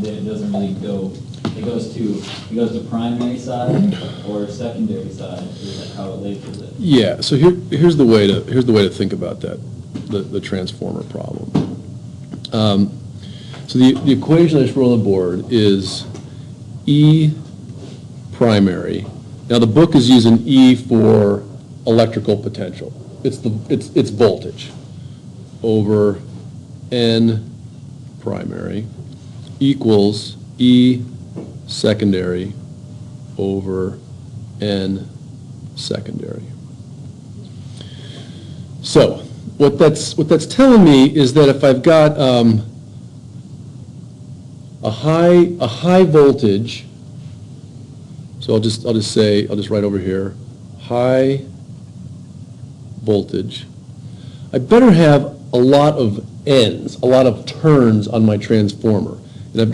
it doesn't really go, it goes to primary side or secondary side, is that how it labels it? Yeah, so here's the way to think about that, the transformer problem. So the equation I just wrote on the board is E primary. Now the book is using E for electrical potential. It's voltage over N primary equals E secondary over N secondary. So what that's telling me is that if I've got a high voltage, so I'll just write over here, high voltage, I better have a lot of N's, a lot of turns on my transformer. And if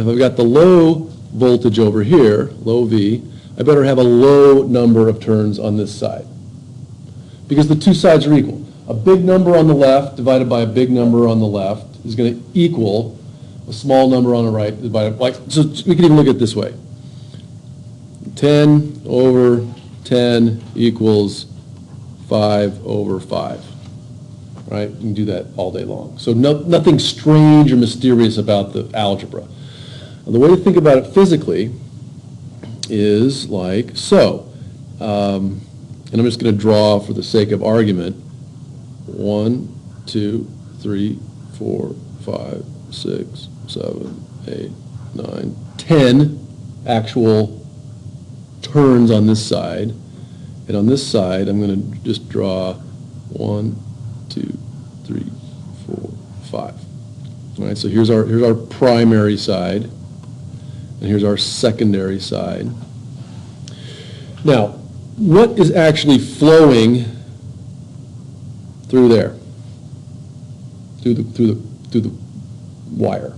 I've got the low voltage over here, low V, I better have a low number of turns on this side. Because the two sides are equal. A big number on the left divided by a big number on the left is going to equal a small number on the right divided by, so we can even look at it this way. 10 over 10 equals 5 over 5. Right? You can do that all day long. So nothing strange or mysterious about the algebra. Now, the way to think about it physically is like so. And I'm just going to draw, for the sake of argument, 1, 2, 3, 4, 5, 6, 7, 8, 9, 10 actual turns on this side. And on this side, I'm going to just draw 1, 2, 3, 4, 5. All right, so here's our primary side, and here's our secondary side. Now, what is actually flowing through there? Through the wire?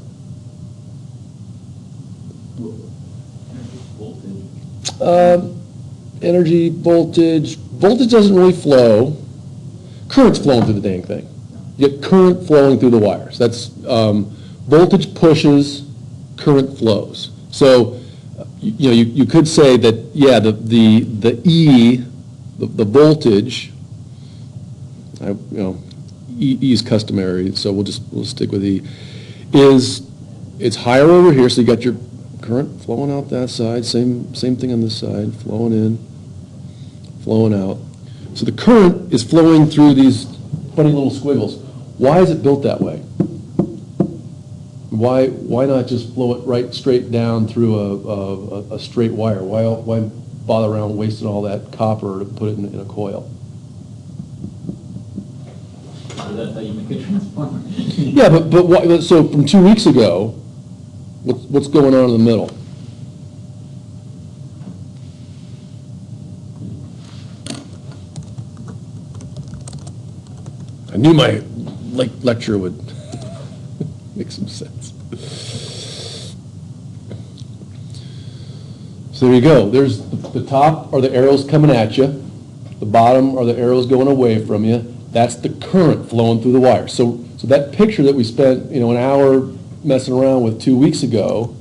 Energy, voltage. Voltage doesn't really flow. Current's flowing through the dang thing. You get current flowing through the wires. That's voltage pushes, current flows. So you could say that the E, the voltage, E is customary, so we'll stick with E. It's higher over here, so you got your current flowing out that side. Same thing on this side, flowing in, flowing out. So the current is flowing through these funny little squiggles. Why is it built that way? Why not just flow it right straight down through a straight wire? Why bother around wasting all that copper to put it in a coil? So that's how you make a transformer. Yeah, but why, so from 2 weeks ago, what's going on in the middle? I knew my lecture would make some sense. So there you go. There's the top are the arrows coming at you. The bottom are the arrows going away from you. That's the current flowing through the wire. So that picture that we spent an hour messing around with 2 weeks ago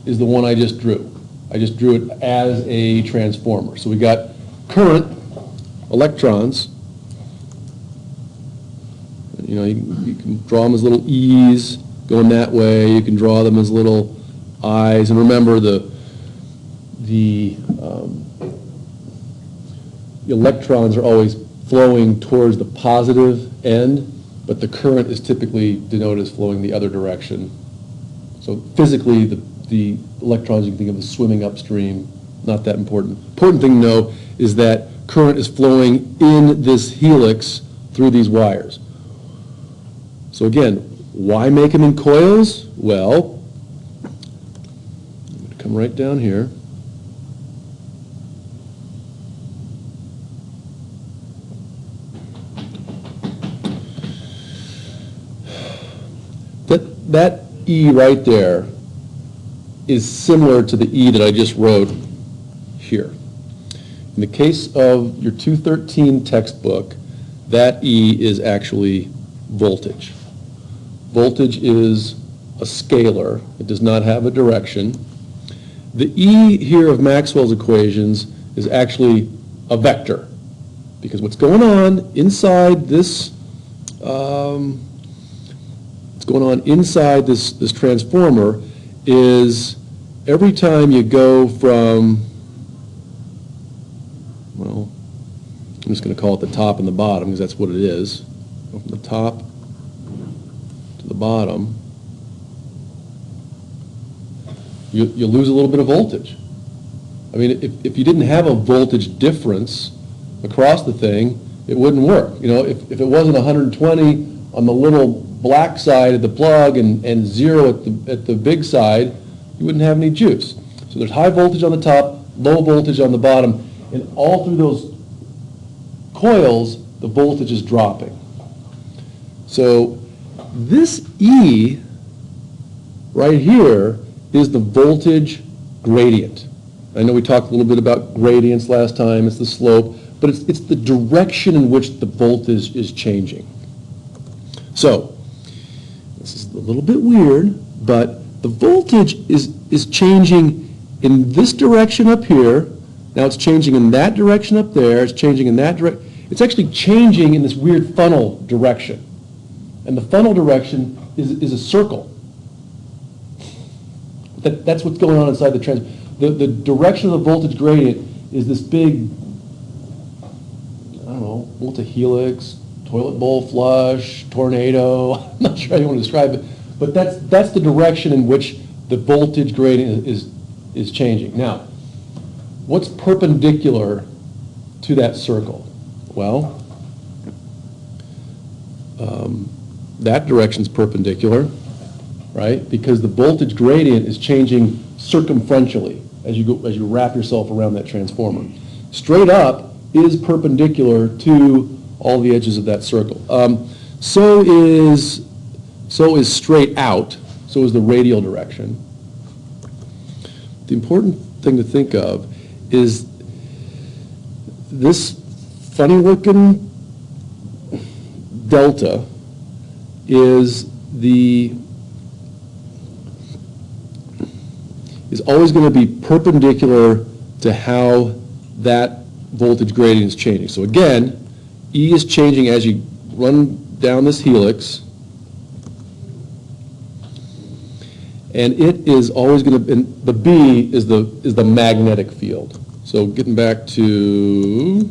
is the one I just drew. I just drew it as a transformer. So we got current, electrons. You can draw them as little E's going that way. You can draw them as little I's. And remember, the electrons are always flowing towards the positive end, but the current is typically denoted as flowing the other direction. So physically, the electrons you can think of as swimming upstream, not that important. Important thing to know is that current is flowing in this helix through these wires. So again, why make them in coils? Well, I'm going to come right down here. That E right there is similar to the E that I just wrote here. In the case of your 213 textbook, that E is actually voltage. Voltage is a scalar. It does not have a direction. The E here of Maxwell's equations is actually a vector, because what's going on inside this, this transformer is every time you go from, well, I'm just going to call it the top and the bottom because that's what it is. Go from the top to the bottom, you lose a little bit of voltage. I mean, if you didn't have a voltage difference across the thing, it wouldn't work. You know, if it wasn't 120 on the little black side of the plug and 0 at the big side, you wouldn't have any juice. So there's high voltage on the top, low voltage on the bottom, and all through those coils, the voltage is dropping. So this E right here is the voltage gradient. I know we talked a little bit about gradients last time, it's the slope, but it's the direction in which the voltage is changing. So, this is a little bit weird, but the voltage is changing in this direction up here. Now it's changing in that direction up there, it's changing in that direction. It's actually changing in this weird funnel direction. And the funnel direction is a circle. That's what's going on inside the the direction of the voltage gradient is this big, I don't know, multi-helix, toilet bowl flush, tornado. I'm not sure how you want to describe it, but that's the direction in which the voltage gradient is changing. Now, what's perpendicular to that circle? Well, that direction's perpendicular, right? Because the voltage gradient is changing circumferentially as you wrap yourself around that transformer. Straight up is perpendicular to all the edges of that circle. So is straight out. So is the radial direction. The important thing to think of is this funny-looking delta is always going to be perpendicular to how that voltage gradient is changing. So again, E is changing as you run down this helix, and it is always going to, and the B is the magnetic field. So getting back to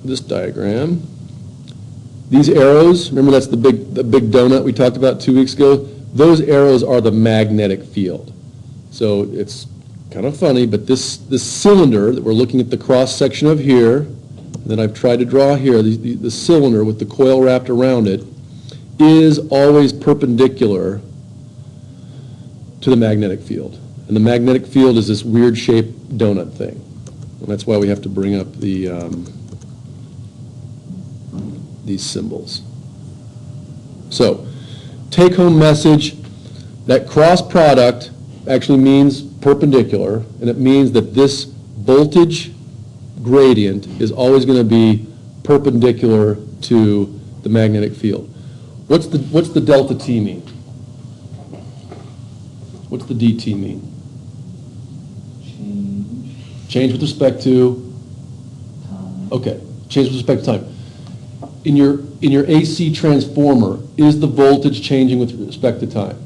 this diagram, these arrows, remember that's the big donut we talked about 2 weeks ago? Those arrows are the magnetic field. So it's kind of funny, but this cylinder that we're looking at the cross section of here, that I've tried to draw here, the cylinder with the coil wrapped around it, is always perpendicular to the magnetic field. And the magnetic field is this weird shaped donut thing. And that's why we have to bring up these symbols. So, take-home message, that cross product actually means perpendicular, and it means that this voltage gradient is always going to be perpendicular to the magnetic field. What's the delta T mean? What's the dt mean? Change with respect to time. Okay, change with respect to time. In your AC transformer, is the voltage changing with respect to time?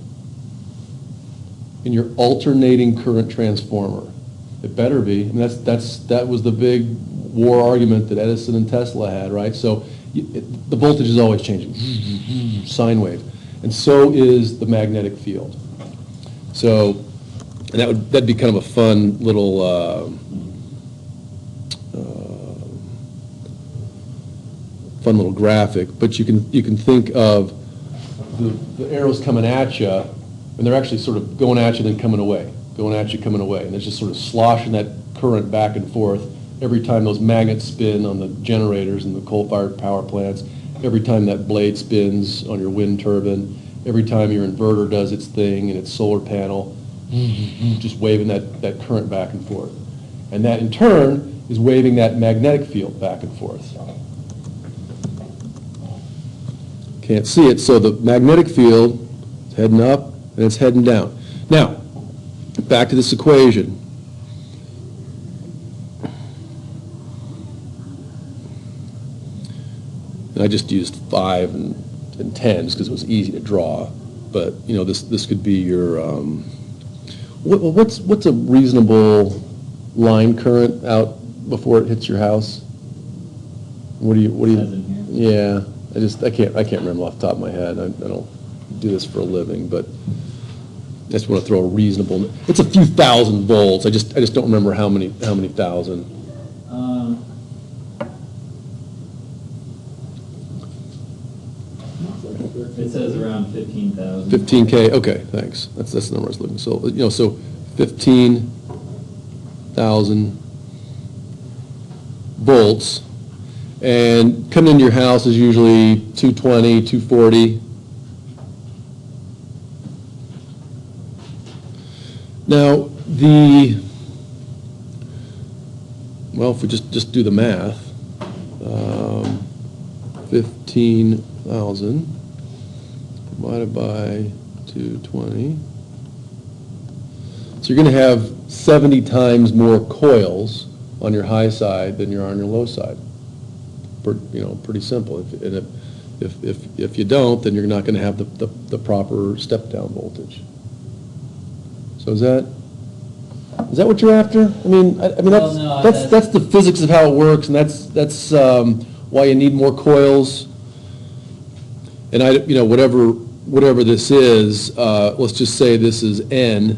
In your alternating current transformer, it better be. And that was the big war argument that Edison and Tesla had, right? So the voltage is always changing, sine wave, and so is the magnetic field. So, and that'd be kind of a fun little graphic. But you can think of the arrows coming at you, and they're actually sort of going at you then coming away, going at you, coming away, and it's just sort of sloshing that current back and forth every time those magnets spin on the generators and the coal-fired power plants, every time that blade spins on your wind turbine, every time your inverter does its thing in its solar panel, just waving that current back and forth. And that in turn is waving that magnetic field back and forth. Can't see it, so the magnetic field is heading up and it's heading down. Now, back to this equation. And I just used 5 and 10 just because it was easy to draw. But, you know, this could be your, what's a reasonable line current out before it hits your house? What do you, Says in here. yeah, I can't remember off the top of my head. I don't do this for a living, but I just want to throw a reasonable, it's a few thousand volts. I just don't remember how many thousand. It says around 15,000. 15K, okay, thanks. That's the number I was looking. So, you know, so 15,000 volts. And coming into your house is usually 220, 240. Now, well, if we just do the math, 15,000 divided by 220. So you're going to have 70 times more coils on your high side than you are on your low side. Pretty simple. If you don't, then you're not going to have the proper step-down voltage. So is that what you're after? I mean, Well, no, that's the physics of how it works, and that's why you need more coils. And whatever this is, let's just say this is N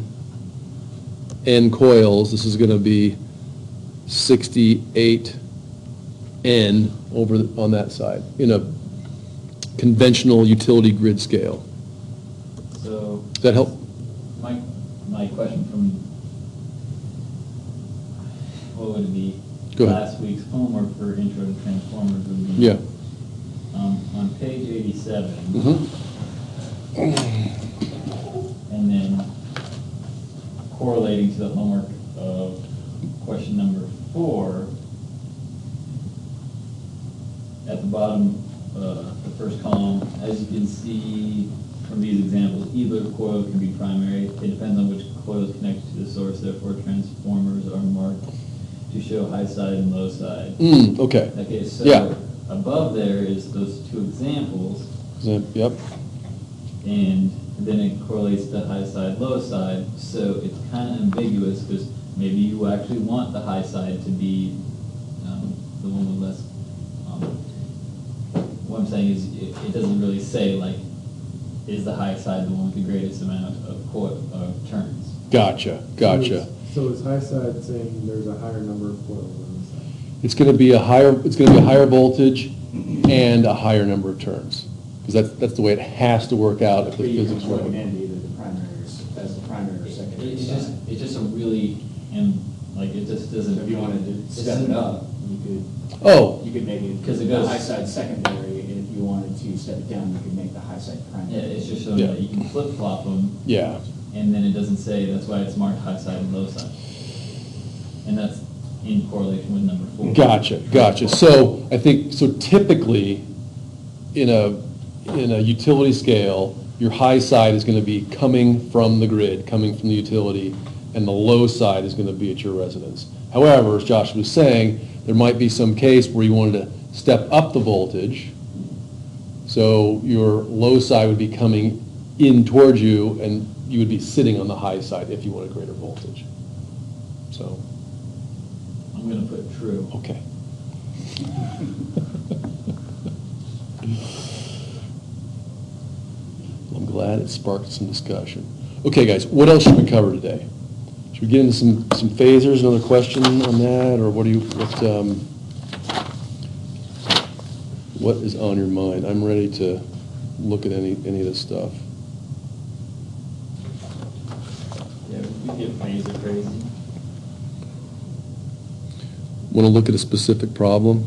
coils. This is going to be 68 N over on that side in a conventional utility grid scale. So Does that help? my question from, what would it be? Go ahead. Last week's homework for Intro to Transformers would be. Yeah. On page 87. Mm-hmm. And then correlating to the homework of question number 4, at the bottom, the first column, as you can see from these examples, either coil can be primary. It depends on which coil is connected to the source, therefore transformers are marked to show high side and low side. Okay. Okay, so Yeah. above there is those 2 examples, Yep. and then it correlates to high side, low side, so it's kind of ambiguous, because maybe you actually want the high side to be the one with less, what I'm saying is, it doesn't really say, like, is the high side the one with the greatest amount of turns? Gotcha. So is high side saying there's a higher number of coils on the side? It's going to be a higher voltage and a higher number of turns, because that's the way it has to work out if the But you can physics plug work. it into either the primary as the primary or secondary It's side. just a really, it just doesn't. So if you wanted to step it up, Oh, you could make it 'Cause it the goes- high side secondary, and if you wanted to step it down, you could make the high side Yeah, primary. it's just showing Yeah. that you can flip-flop them, yeah. and then it doesn't say, that's why it's marked high side and low side. And that's in correlation with number 4. Gotcha. So I think, typically, in a utility scale, your high side is going to be coming from the grid, coming from the utility, and the low side is going to be at your residence. However, as Josh was saying, there might be some case where you wanted to step up the voltage, so your low side would be coming in towards you, and you would be sitting on the high side if you want a greater voltage. So, I'm gonna put true. okay. I'm glad it sparked some discussion. Okay, guys, what else should we cover today? Should we get into some phasers, another question on that, or what is on your mind? I'm ready to look at any of this stuff. Yeah, we get phaser crazy. Want to look at a specific problem?